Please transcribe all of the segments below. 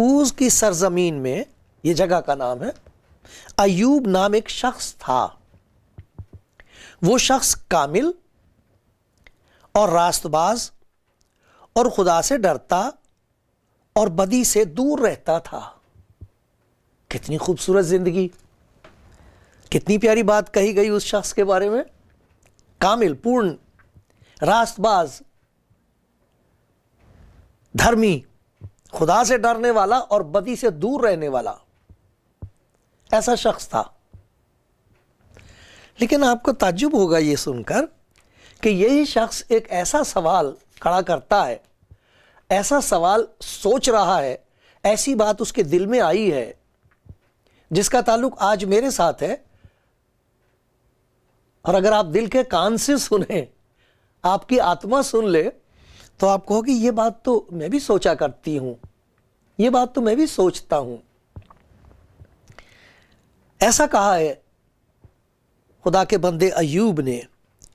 Os کی سرزمین میں، یہ جگہ کا نام ہے، ایوب نام ایک شخص تھا۔ وہ شخص کامل اور راست باز اور خدا سے ڈرتا اور بدی سے دور رہتا تھا۔ کتنی خوبصورت زندگی، کتنی پیاری بات کہی گئی اس شخص کے بارے میں۔ کامل، پورن، راست باز، دھرمی، خدا سے ڈرنے والا اور بدی سے دور رہنے والا، ایسا شخص تھا۔ لیکن آپ کو تعجب ہوگا یہ سن کر کہ یہی شخص ایک ایسا سوال کھڑا کرتا ہے، ایسا سوال سوچ رہا ہے، ایسی بات اس کے دل میں آئی ہے جس کا تعلق آج میرے ساتھ ہے۔ اور اگر آپ دل کے کان سے سنیں، آپ کی آتما سن لے، تو آپ کہو کہ یہ بات تو میں بھی سوچا کرتی ہوں، یہ بات تو میں بھی سوچتا ہوں۔ ایسا کہا ہے خدا کے بندے ایوب نے،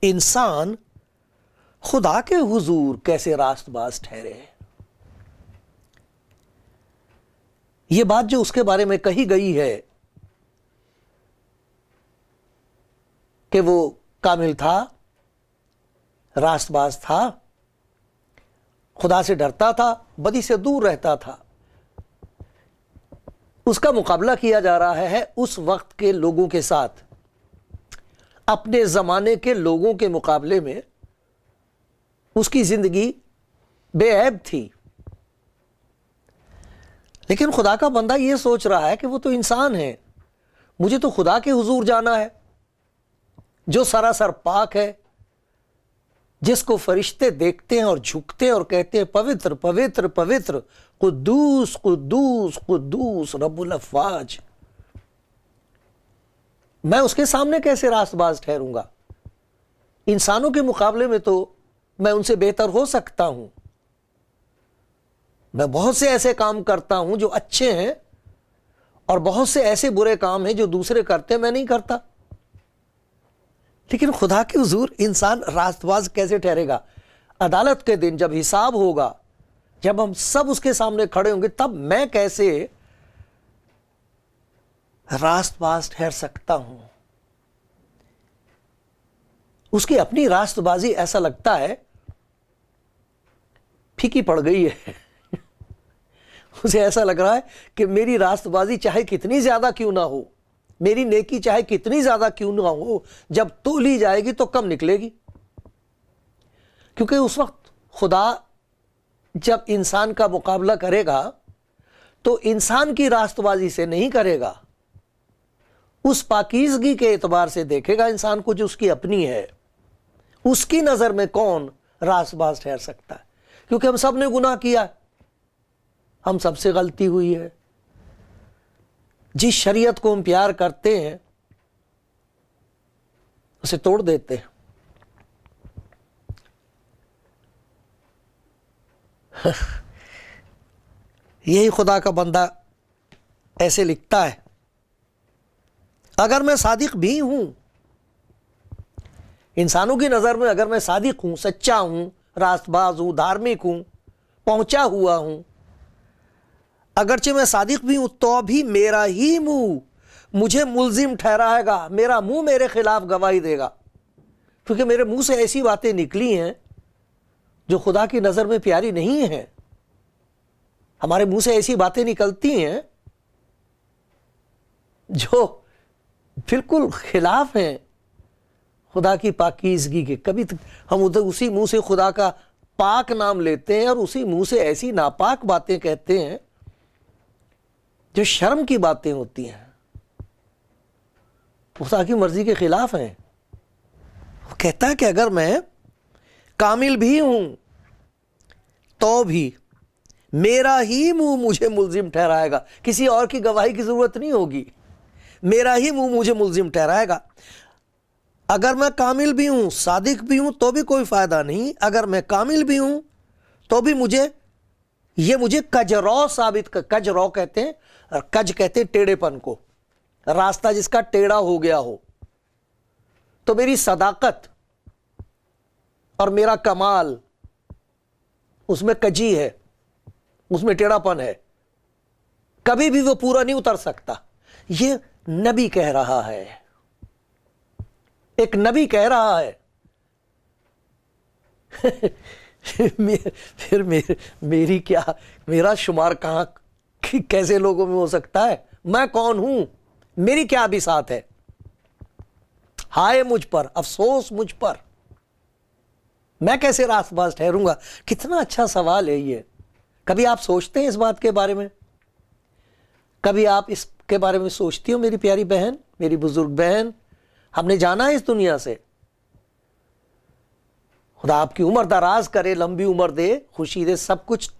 انسان خدا کے حضور کیسے راست باز ٹھہرے۔ یہ بات جو اس کے بارے میں کہی گئی ہے کہ وہ کامل تھا، راست باز تھا، خدا سے ڈرتا تھا، بدی سے دور رہتا تھا، اس کا مقابلہ کیا جا رہا ہے اس وقت کے لوگوں کے ساتھ، اپنے زمانے کے لوگوں کے مقابلے میں اس کی زندگی بے عیب تھی۔ لیکن خدا کا بندہ یہ سوچ رہا ہے کہ وہ تو انسان ہے، مجھے تو خدا کے حضور جانا ہے جو سراسر پاک ہے، جس کو فرشتے دیکھتے ہیں اور جھکتے ہیں اور کہتے ہیں پوتر پوتر پوتر، قدوس قدوس قدوس رب الافواج۔ میں اس کے سامنے کیسے راست باز ٹھہروں گا؟ انسانوں کے مقابلے میں تو میں ان سے بہتر ہو سکتا ہوں، میں بہت سے ایسے کام کرتا ہوں جو اچھے ہیں، اور بہت سے ایسے برے کام ہیں جو دوسرے کرتے ہیں میں نہیں کرتا۔ لیکن خدا کے حضور انسان راست باز کیسے ٹھہرے گا؟ عدالت کے دن جب حساب ہوگا، جب ہم سب اس کے سامنے کھڑے ہوں گے، تب میں کیسے راست باز ٹھہر سکتا ہوں؟ اس کی اپنی راست بازی ایسا لگتا ہے پھیکی پڑ گئی ہے۔ اسے ایسا لگ رہا ہے کہ میری راست بازی چاہے کتنی زیادہ کیوں نہ ہو، میری نیکی چاہے کتنی زیادہ کیوں نہ ہو، جب تولی جائے گی تو کم نکلے گی۔ کیونکہ اس وقت خدا جب انسان کا مقابلہ کرے گا تو انسان کی راست بازی سے نہیں کرے گا، اس پاکیزگی کے اعتبار سے دیکھے گا انسان کو جو اس کی اپنی ہے۔ اس کی نظر میں کون راست باز ٹھہر سکتا ہے؟ کیونکہ ہم سب نے گناہ کیا، ہم سب سے غلطی ہوئی ہے۔ جس شریعت کو ہم پیار کرتے ہیں اسے توڑ دیتے ہیں۔ یہی خدا کا بندہ ایسے لکھتا ہے، اگر میں صادق بھی ہوں، انسانوں کی نظر میں اگر میں صادق ہوں، سچا ہوں، راست باز ہوں، دھارمک ہوں، پہنچا ہوا ہوں، اگرچہ میں صادق بھی ہوں، تو بھی میرا ہی منہ مجھے ملزم ٹھہرائے گا، میرا منہ میرے خلاف گواہی دے گا، کیونکہ میرے منہ سے ایسی باتیں نکلی ہیں جو خدا کی نظر میں پیاری نہیں ہیں۔ ہمارے منہ سے ایسی باتیں نکلتی ہیں جو بالکل خلاف ہیں خدا کی پاکیزگی کے۔ کبھی ہم ادھر اسی منہ سے خدا کا پاک نام لیتے ہیں اور اسی منہ سے ایسی ناپاک باتیں کہتے ہیں جو شرم کی باتیں ہوتی ہیں، خدا کی مرضی کے خلاف ہیں۔ وہ کہتا ہے کہ اگر میں کامل بھی ہوں تو بھی میرا ہی منہ مجھے ملزم ٹھہرائے گا، کسی اور کی گواہی کی ضرورت نہیں ہوگی، میرا ہی منہ مجھے ملزم ٹھہرائے گا۔ اگر میں کامل بھی ہوں، صادق بھی ہوں، تو بھی کوئی فائدہ نہیں۔ اگر میں کامل بھی ہوں تو بھی مجھے کجرو ثابت کجرو کہتے ہیں، کج کہتے ہیں ٹیڑھے پن کو، راستہ جس کا ٹیڑھا ہو گیا ہو۔ تو میری صداقت اور میرا کمال اس میں کجی ہے، اس میں ٹیڑھا پن ہے، کبھی بھی وہ پورا نہیں اتر سکتا. یہ نبی کہہ رہا ہے, ایک نبی کہہ رہا ہے. پھر میری کیا, میرا شمار کہاں کیسے لوگوں میں ہو سکتا ہے؟ میں کون ہوں؟ میری کیا بساط ہے؟ ہائے مجھ پر, افسوس مجھ پر, میں کیسے راست باز ٹھہروں گا؟ کتنا اچھا سوال ہے یہ. کبھی آپ سوچتے ہیں اس بات کے بارے میں؟ کبھی آپ اس کے بارے میں سوچتی ہو میری پیاری بہن, میری بزرگ بہن؟ ہم نے جانا ہے اس دنیا سے. خدا آپ کی عمر دراز کرے, لمبی عمر دے, خوشی دے, سب کچھ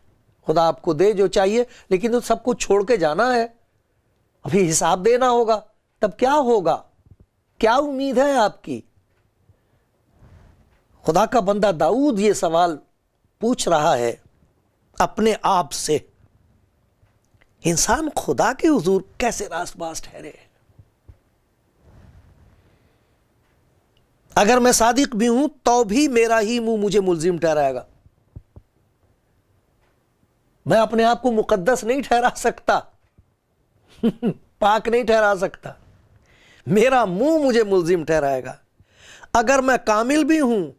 خدا آپ کو دے جو چاہیے, لیکن تو سب کچھ چھوڑ کے جانا ہے. ابھی حساب دینا ہوگا. تب کیا ہوگا؟ کیا امید ہے آپ کی؟ خدا کا بندہ داؤد یہ سوال پوچھ رہا ہے اپنے آپ سے, انسان خدا کے حضور کیسے راست باز ٹھہرے؟ اگر میں صادق بھی ہوں تو بھی میرا ہی منہ مجھے ملزم ٹھہرائے گا. میں اپنے آپ کو مقدس نہیں ٹھہرا سکتا, پاک نہیں ٹھہرا سکتا, میرا منہ مجھے ملزم ٹھہرائے گا. اگر میں کامل بھی ہوں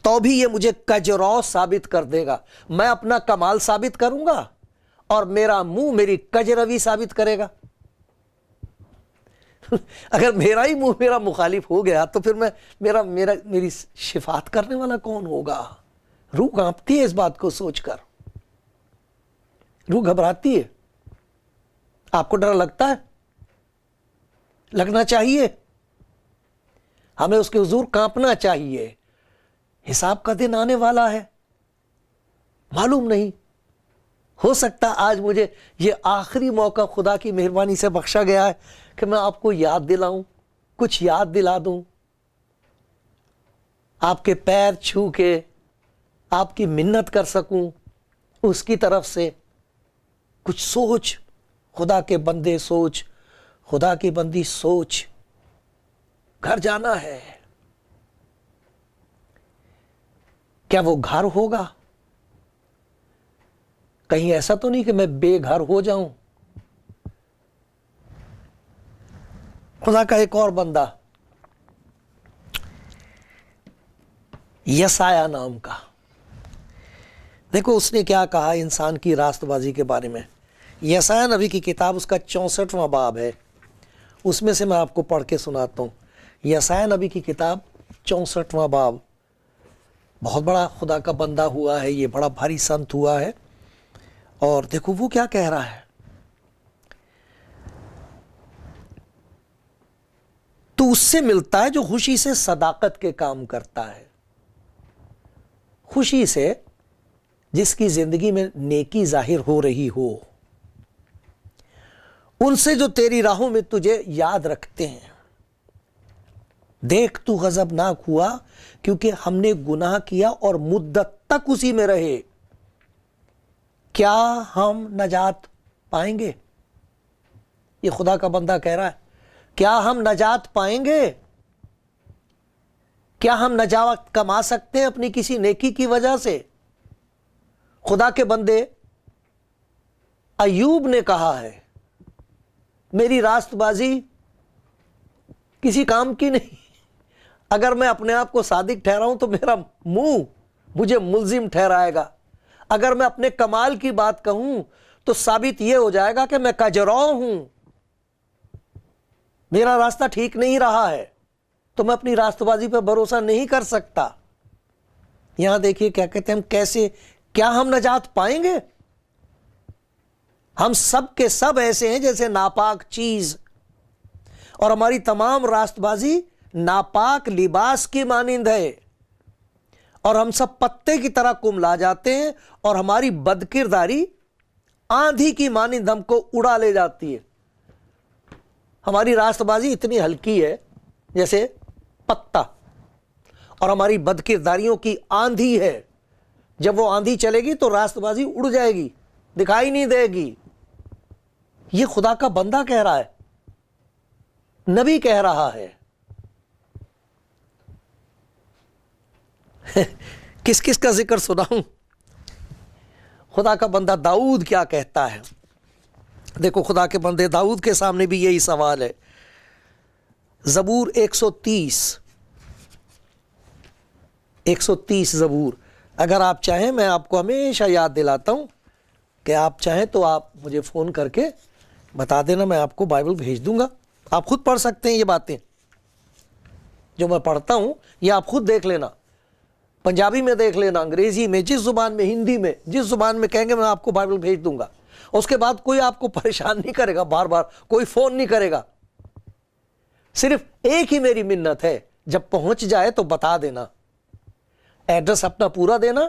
تو بھی یہ مجھے کجرو ثابت کر دے گا. میں اپنا کمال ثابت کروں گا اور میرا منہ میری کجروی ثابت کرے گا. اگر میرا ہی منہ میرا مخالف ہو گیا تو پھر میری شفاعت کرنے والا کون ہوگا؟ روح کانپتی ہے اس بات کو سوچ کر, روح گھبراتی ہے. آپ کو ڈر لگتا ہے؟ لگنا چاہیے. ہمیں اس کے حضور کانپنا چاہیے. حساب کا دن آنے والا ہے, معلوم نہیں, ہو سکتا آج مجھے یہ آخری موقع خدا کی مہربانی سے بخشا گیا ہے کہ میں آپ کو یاد دلاؤں, کچھ یاد دلا دوں, آپ کے پیر چھو کے آپ کی منت کر سکوں, اس کی طرف سے کچھ سوچ. خدا کے بندے سوچ, خدا کی بندی سوچ. گھر جانا ہے. کیا وہ گھر ہوگا؟ کہیں ایسا تو نہیں کہ میں بے گھر ہو جاؤں. خدا کا ایک اور بندہ یسایہ نام کا, دیکھو اس نے کیا کہا انسان کی راست بازی کے بارے میں. یسایہ نبی کی کتاب, اس کا 64واں باب ہے, اس میں سے میں آپ کو پڑھ کے سناتا ہوں. یسایہ نبی کی کتاب 64واں باب. بہت بڑا خدا کا بندہ ہوا ہے یہ, بڑا بھاری سنت ہوا ہے. اور دیکھو وہ کیا کہہ رہا ہے. تو اس سے ملتا ہے جو خوشی سے صداقت کے کام کرتا ہے. خوشی سے جس کی زندگی میں نیکی ظاہر ہو رہی ہو, ان سے جو تیری راہوں میں تجھے یاد رکھتے ہیں. دیکھ تو غضبناک ہوا کیونکہ ہم نے گناہ کیا اور مدت تک اسی میں رہے. کیا ہم نجات پائیں گے؟ یہ خدا کا بندہ کہہ رہا ہے, کیا ہم نجات پائیں گے؟ کیا ہم نجات کما سکتے ہیں اپنی کسی نیکی کی وجہ سے؟ خدا کے بندے ایوب نے کہا ہے, میری راست بازی کسی کام کی نہیں. اگر میں اپنے آپ کو صادق ٹھہراؤں تو میرا منہ مجھے ملزم ٹھہرائے گا. اگر میں اپنے کمال کی بات کہوں تو ثابت یہ ہو جائے گا کہ میں کجرو ہوں, میرا راستہ ٹھیک نہیں رہا ہے, تو میں اپنی راست بازی پر بھروسہ نہیں کر سکتا. یہاں دیکھیے کیا کہتے ہیں, ہم کیسے, کیا ہم نجات پائیں گے؟ ہم سب کے سب ایسے ہیں جیسے ناپاک چیز, اور ہماری تمام راست بازی ناپاک لباس کی مانند ہے, اور ہم سب پتے کی طرح کملا جاتے ہیں, اور ہماری بدکرداری آندھی کی مانند ہم کو اڑا لے جاتی ہے. ہماری راست بازی اتنی ہلکی ہے جیسے پتا, اور ہماری بدکرداریوں کی آندھی ہے. جب وہ آندھی چلے گی تو راست بازی اڑ جائے گی, دکھائی نہیں دے گی. یہ خدا کا بندہ کہہ رہا ہے, نبی کہہ رہا ہے. کس کس کا ذکر سناؤں؟ خدا کا بندہ داؤد کیا کہتا ہے. دیکھو خدا کے بندے داؤد کے سامنے بھی یہی سوال ہے. زبور 130 زبور. اگر آپ چاہیں میں آپ کو ہمیشہ یاد دلاتا ہوں کہ آپ چاہیں تو آپ مجھے فون کر کے بتا دینا, میں آپ کو بائبل بھیج دوں گا. آپ خود پڑھ سکتے ہیں یہ باتیں جو میں پڑھتا ہوں, یہ آپ خود دیکھ لینا, پنجابی میں دیکھ لینا, انگریزی میں, جس زبان میں, ہندی میں, جس زبان میں کہیں گے میں آپ کو بائبل بھیج دوں گا. اس کے بعد کوئی آپ کو پریشان نہیں کرے گا, بار بار کوئی فون نہیں کرے گا. صرف ایک ہی میری منت ہے, جب پہنچ جائے تو بتا دینا, ایڈریس اپنا پورا دینا,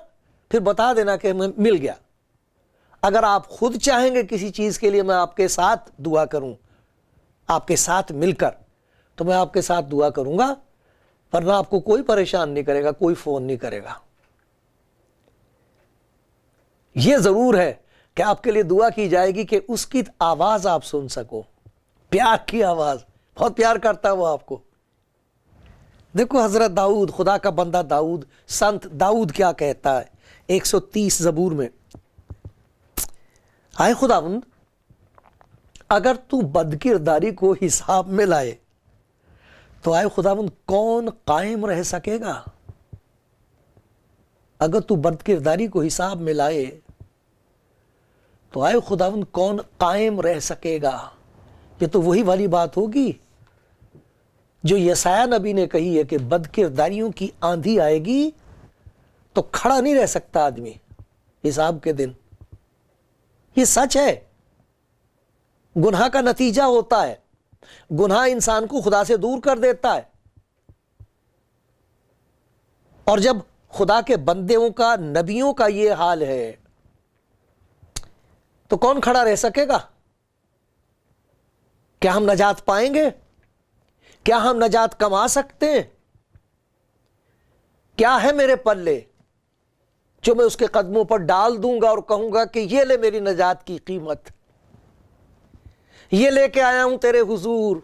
پھر بتا دینا کہ میں مل گیا. اگر آپ خود چاہیں گے کسی چیز کے لیے میں آپ کے ساتھ دعا کروں, آپ کے ساتھ مل کر, تو میں آپ کے ساتھ دعا کروں گا, ورنہ آپ کو کوئی پریشان نہیں کرے گا, کوئی فون نہیں کرے گا. یہ ضرور ہے کہ آپ کے لیے دعا کی جائے گی کہ اس کی آواز آپ سن سکو, پیار کی آواز. بہت پیار کرتا ہے وہ آپ کو. دیکھو حضرت داؤد, خدا کا بندہ داؤد, سنت داؤد کیا کہتا ہے 130 زبور میں. آئے خداوند, اگر تو بد کرداری کو حساب میں لائے تو آئے خداوند کون قائم رہ سکے گا؟ اگر تو بد کرداری کو حساب میں لائے تو آئے خداوند کون قائم رہ سکے گا؟ یہ تو وہی والی بات ہوگی جو یسایہ نبی نے کہی ہے کہ بد کرداریوں کی آندھی آئے گی تو کھڑا نہیں رہ سکتا آدمی حساب کے دن. یہ سچ ہے. گناہ کا نتیجہ ہوتا ہے, گناہ انسان کو خدا سے دور کر دیتا ہے, اور جب خدا کے بندوں کا, نبیوں کا یہ حال ہے تو کون کھڑا رہ سکے گا؟ کیا ہم نجات پائیں گے؟ کیا ہم نجات کما سکتے ہیں؟ کیا ہے میرے پلے جو میں اس کے قدموں پر ڈال دوں گا اور کہوں گا کہ یہ لے میری نجات کی قیمت, یہ لے کے آیا ہوں تیرے حضور,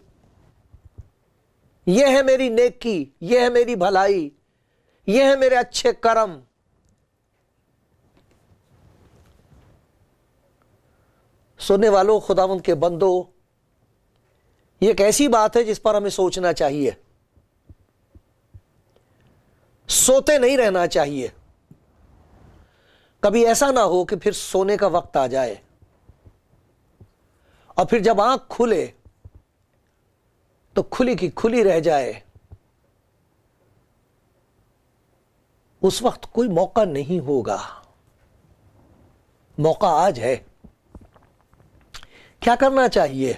یہ ہے میری نیکی, یہ ہے میری بھلائی, یہ ہے میرے اچھے کرم. سننے والوں, خداوند کے بندو, یہ ایک ایسی بات ہے جس پر ہمیں سوچنا چاہیے, سوتے نہیں رہنا چاہیے. کبھی ایسا نہ ہو کہ پھر سونے کا وقت آ جائے اور پھر جب آنکھ کھلے تو کھلی کی کھلی رہ جائے. اس وقت کوئی موقع نہیں ہوگا. موقع آج ہے. کیا کرنا چاہیے؟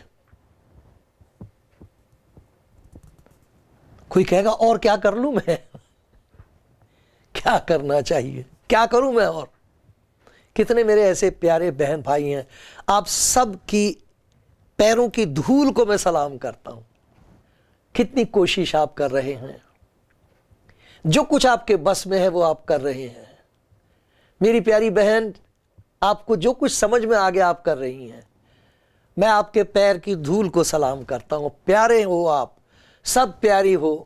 کوئی کہے گا اور کیا کر لوں میں؟ کیا کرنا چاہیے؟ کیا کروں میں؟ اور کتنے میرے ایسے پیارے بہن بھائی ہیں, آپ سب کی پیروں کی دھول کو میں سلام کرتا ہوں. کتنی کوشش آپ کر رہے ہیں, جو کچھ آپ کے بس میں ہے وہ آپ کر رہے ہیں. میری پیاری بہن, آپ کو جو کچھ سمجھ میں آگے آپ کر رہی ہیں, میں آپ کے پیر کی دھول کو سلام کرتا ہوں. پیارے ہو آپ, سب پیاری ہو,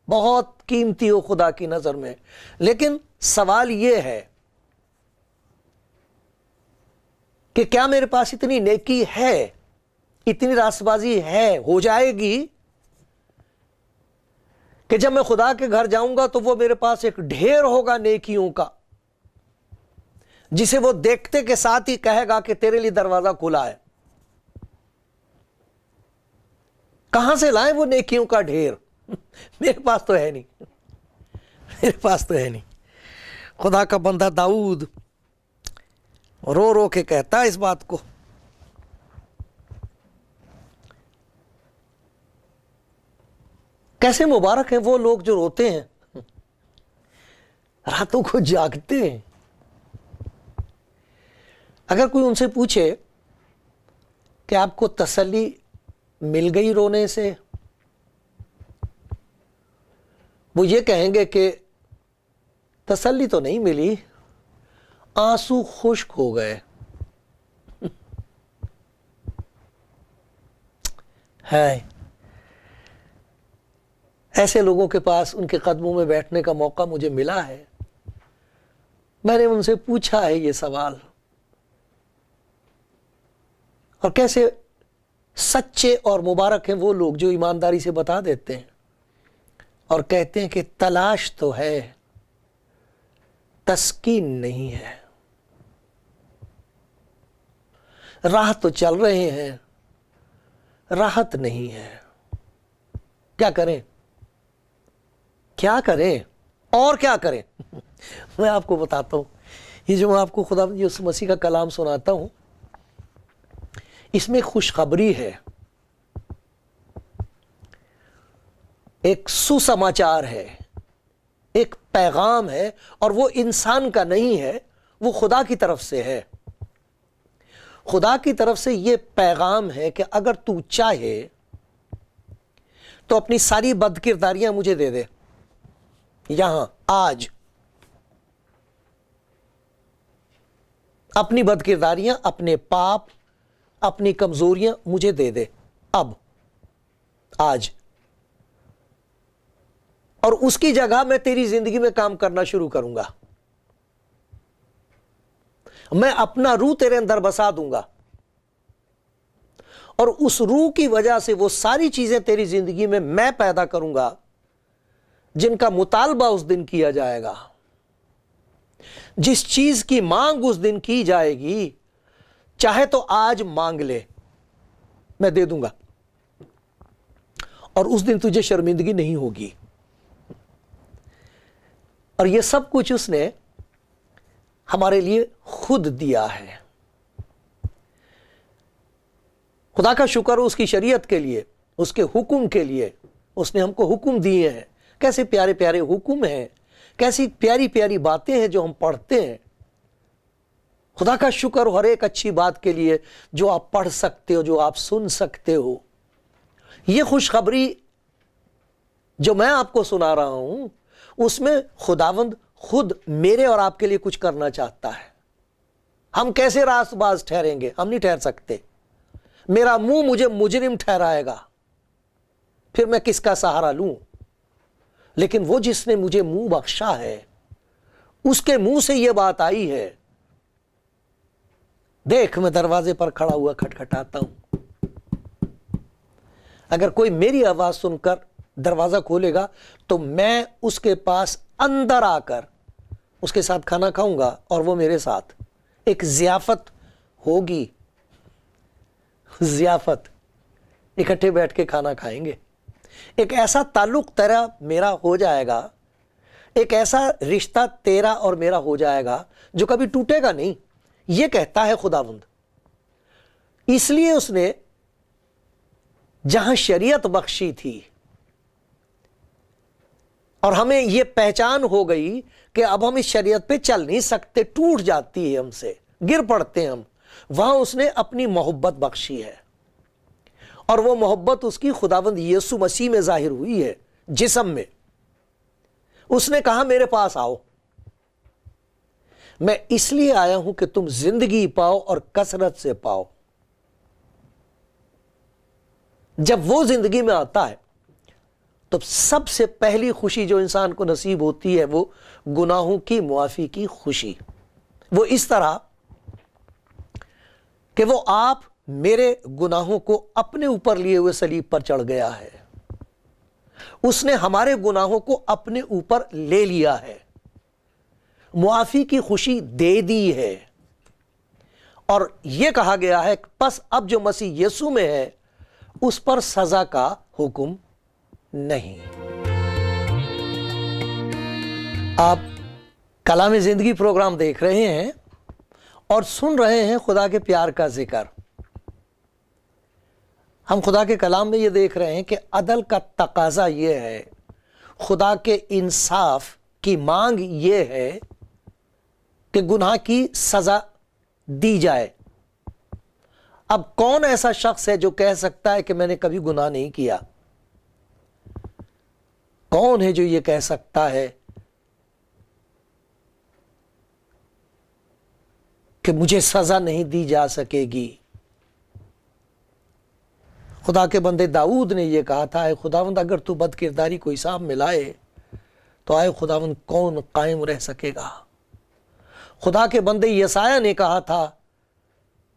بہت قیمتی ہو خدا کی نظر میں. لیکن سوال یہ ہے کہ کیا میرے پاس اتنی نیکی ہے, اتنی راست بازی ہے, ہو جائے گی کہ جب میں خدا کے گھر جاؤں گا تو وہ میرے پاس ایک ڈھیر ہوگا نیکیوں کا, جسے وہ دیکھتے کے ساتھ ہی کہے گا کہ تیرے لیے دروازہ کھلا ہے. کہاں سے لائیں وہ نیکیوں کا ڈھیر؟ میرے پاس تو ہے نہیں, میرے پاس تو ہے نہیں. خدا کا بندہ داؤد رو رو کے کہتا ہے اس بات کو. کیسے مبارک ہیں وہ لوگ جو روتے ہیں, راتوں کو جاگتے ہیں. اگر کوئی ان سے پوچھے کہ آپ کو تسلی مل گئی رونے سے, وہ یہ کہیں گے کہ تسلی تو نہیں ملی, آنسو خشک ہو گئے. ہے ایسے لوگوں کے پاس, ان کے قدموں میں بیٹھنے کا موقع مجھے ملا ہے. میں نے ان سے پوچھا ہے یہ سوال, اور کیسے سچے اور مبارک ہیں وہ لوگ جو ایمانداری سے بتا دیتے ہیں اور کہتے ہیں کہ تلاش تو ہے، تسکین نہیں ہے، راہ تو چل رہے ہیں، راحت نہیں ہے۔ کیا کریں؟ کیا کریں اور کیا کریں؟ میں آپ کو بتاتا ہوں، یہ جو میں آپ کو خدا یسوع مسیح کا کلام سناتا ہوں، اس میں خوشخبری ہے، ایک سسماچار ہے، ایک پیغام ہے، اور وہ انسان کا نہیں ہے، وہ خدا کی طرف سے ہے۔ خدا کی طرف سے یہ پیغام ہے کہ اگر تو چاہے تو اپنی ساری بدکرداریاں مجھے دے دے، یہاں آج اپنی بدکرداریاں، اپنے پاپ، اپنی کمزوریاں مجھے دے دے اب، آج، اور اس کی جگہ میں تیری زندگی میں کام کرنا شروع کروں گا، میں اپنا روح تیرے اندر بسا دوں گا، اور اس روح کی وجہ سے وہ ساری چیزیں تیری زندگی میں پیدا کروں گا جن کا مطالبہ اس دن کیا جائے گا، جس چیز کی مانگ اس دن کی جائے گی، چاہے تو آج مانگ لے، میں دے دوں گا، اور اس دن تجھے شرمندگی نہیں ہوگی۔ اور یہ سب کچھ اس نے ہمارے لیے خود دیا ہے۔ خدا کا شکر اس کی شریعت کے لیے، اس کے حکم کے لیے، اس نے ہم کو حکم دیے ہیں، کیسے پیارے پیارے حکم ہیں، کیسی پیاری پیاری باتیں ہیں جو ہم پڑھتے ہیں۔ خدا کا شکر ہر ایک اچھی بات کے لیے جو آپ پڑھ سکتے ہو، جو آپ سن سکتے ہو۔ یہ خوشخبری جو میں آپ کو سنا رہا ہوں، اس میں خداوند خود میرے اور آپ کے لیے کچھ کرنا چاہتا ہے۔ ہم کیسے راست باز ٹھہریں گے؟ ہم نہیں ٹھہر سکتے۔ میرا منہ مجھے مجرم ٹھہرائے گا، پھر میں کس کا سہارا لوں؟ لیکن وہ جس نے مجھے منہ بخشا ہے، اس کے منہ سے یہ بات آئی ہے، دیکھ میں دروازے پر کھڑا ہوا کھٹکھٹاتا ہوں، اگر کوئی میری آواز سن کر دروازہ کھولے گا تو میں اس کے پاس اندر آ کر اس کے ساتھ کھانا کھاؤں گا، اور وہ میرے ساتھ۔ ایک ضیافت ہوگی، ضیافت، اکٹھے بیٹھ کے کھانا کھائیں گے، ایک ایسا تعلق تیرا میرا ہو جائے گا، ایک ایسا رشتہ تیرا اور میرا ہو جائے گا جو کبھی ٹوٹے گا نہیں۔ یہ کہتا ہے خداوند۔ اس لیے اس نے جہاں شریعت بخشی تھی، اور ہمیں یہ پہچان ہو گئی کہ اب ہم اس شریعت پہ چل نہیں سکتے، ٹوٹ جاتی ہے ہم سے، گر پڑتے ہیں ہم، وہاں اس نے اپنی محبت بخشی ہے، اور وہ محبت اس کی خداوند یسوع مسیح میں ظاہر ہوئی ہے، جسم میں۔ اس نے کہا میرے پاس آؤ، میں اس لیے آیا ہوں کہ تم زندگی پاؤ اور کثرت سے پاؤ۔ جب وہ زندگی میں آتا ہے تو سب سے پہلی خوشی جو انسان کو نصیب ہوتی ہے وہ گناہوں کی معافی کی خوشی۔ وہ اس طرح کہ وہ آپ میرے گناہوں کو اپنے اوپر لیے ہوئے صلیب پر چڑھ گیا ہے، اس نے ہمارے گناہوں کو اپنے اوپر لے لیا ہے، معافی کی خوشی دے دی ہے، اور یہ کہا گیا ہے پس اب جو مسیح یسوع میں ہے اس پر سزا کا حکم نہیں۔ آپ کلام زندگی پروگرام دیکھ رہے ہیں اور سن رہے ہیں خدا کے پیار کا ذکر۔ ہم خدا کے کلام میں یہ دیکھ رہے ہیں کہ عدل کا تقاضا یہ ہے، خدا کے انصاف کی مانگ یہ ہے کہ گناہ کی سزا دی جائے۔ اب کون ایسا شخص ہے جو کہہ سکتا ہے کہ میں نے کبھی گناہ نہیں کیا؟ کون ہے جو یہ کہہ سکتا ہے کہ مجھے سزا نہیں دی جا سکے گی؟ خدا کے بندے داؤد نے یہ کہا تھا، اے خداوند اگر تو بد کرداری کو حساب میں لائے تو اے خداوند کون قائم رہ سکے گا؟ خدا کے بندے یسایہ نے کہا تھا،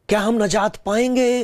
کیا ہم نجات پائیں گے